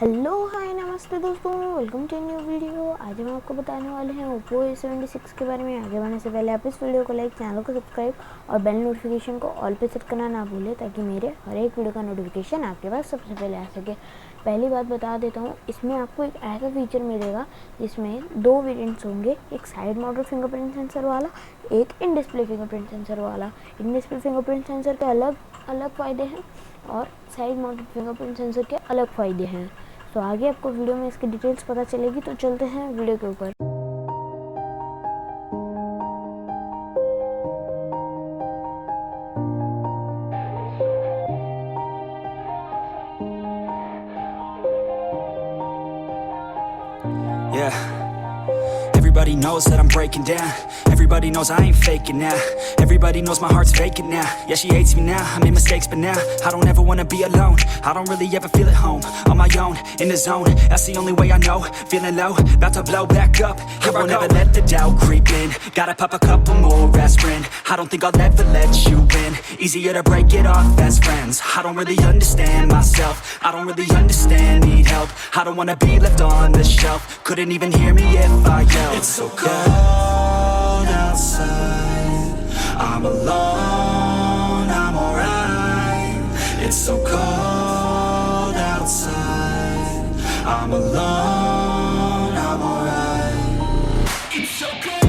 Hello hi नमस्ते दोस्तों, welcome to new video. आज हम आपको बताने वाले हैं ओप्पो A76 के बारे में। आगे बढ़ने से पहले आप इस वीडियो को लाइक, चैनल को सब्सक्राइब और बेल नोटिफिकेशन को ऑल पे सेट करना ना भूलें, ताकि मेरे हर एक वीडियो का नोटिफिकेशन आपके पास सबसे पहले आ सके। पहली बात बता देता हूँ, इसमें आपको एक ऐसा फीचर मिलेगा जिसमें दो वेरिएंट्स होंगे, एक साइड माउंटेड फिंगरप्रिंट सेंसर वाला, एक इन डिस्प्ले फिंगरप्रिंट सेंसर वाला। इन डिस्प्ले फिंगरप्रिंट सेंसर के अलग अलग फ़ायदे हैं और साइड माउंटेड फिंगरप्रिंट सेंसर के अलग फ़ायदे हैं। तो आगे आपको वीडियो में इसकी डिटेल्स पता चलेगी। तो चलते हैं वीडियो के ऊपर। Yeah, everybody knows that I'm breaking down. Everybody knows I ain't faking now. Everybody knows my heart's vacant now. Yeah, she hates me now, I made mistakes but now I don't ever wanna be alone. I don't really ever feel at home. On my own, in the zone, that's the only way I know. Feeling low, about to blow back up. Here I won't ever let the doubt creep in. Gotta pop a couple more aspirin. I don't think I'll ever let you in. Easier to break it off best friends. I don't really understand myself. I don't really understand, need help. I don't wanna be left on the shelf. Couldn't even hear me if I yelled. It's so cold outside, I'm alone, I'm alright. It's so cold outside, I'm alone, I'm alright. It's so cold.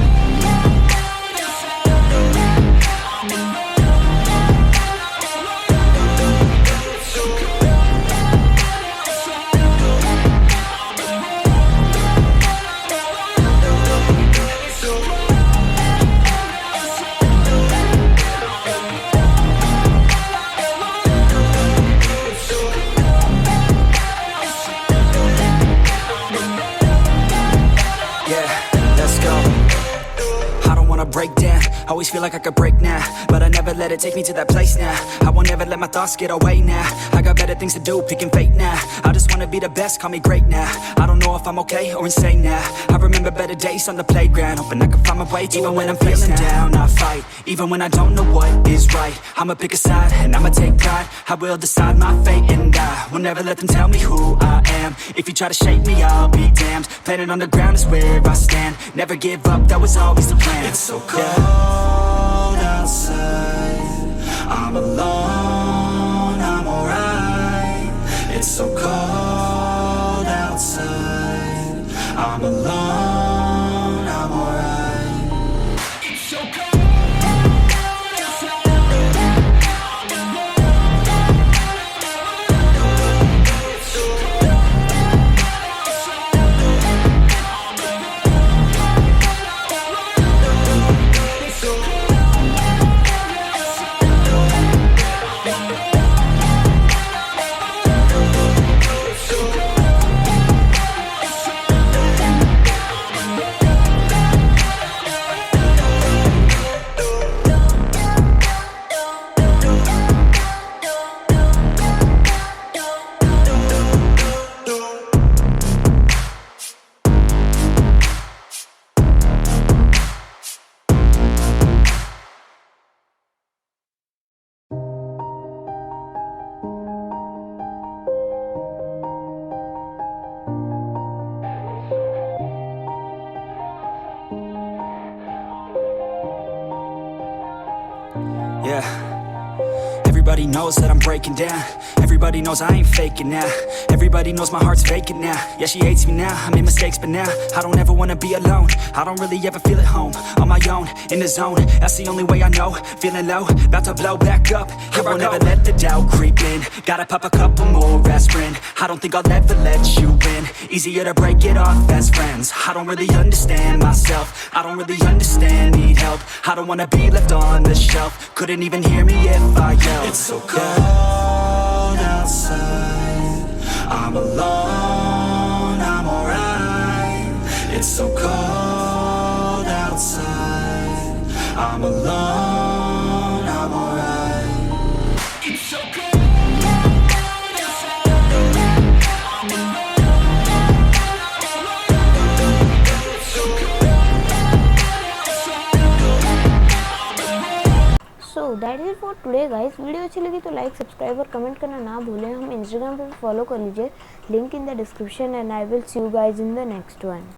Break down, always feel like I could break now, but I never let it take me to that place now. I won't ever let my thoughts get away now. I got better things to do, picking fate now. I just wanna be the best, call me great now. I don't know if I'm okay or insane now. I remember better days on the playground, hoping I can find my way. Even when I'm feeling down, I fight. Even when I don't know what is right, I'ma pick a side and I'ma take pride. I will decide my fate and I will never let them tell me who I am. If you try to shake me, I'll be damned. Planet on the ground is where I stand. Never give up, that was always the plan. It's so cold outside, I'm alone, I'm alright. It's so cold outside, I'm alone, I'm alright. It's so cold. Yeah, everybody knows that I'm breaking down. Everybody knows I ain't faking now. Everybody knows my heart's vacant now. Yeah, she hates me now, I made mistakes but now I don't ever wanna be alone. I don't really ever feel at home. On my own, in the zone, that's the only way I know. Feeling low, about to blow back up. Here I won't ever let the doubt creep in. Gotta pop a couple more aspirin. I don't think I'll ever let you in. Easier to break it off best friends. I don't really understand myself. I don't really understand, need help. I don't wanna be left on the shelf. Couldn't even hear me if I yelled. It's so cold outside, I'm alone, I'm alright. It's so cold outside, I'm alone, I'm alright. It's so cold. So that is it for today guys. Video अच्छी लगी तो like, subscribe और comment करना ना भूलें। हम Instagram पे भी फॉलो कर लीजिए, link in the description, and I will see you guys in the next one.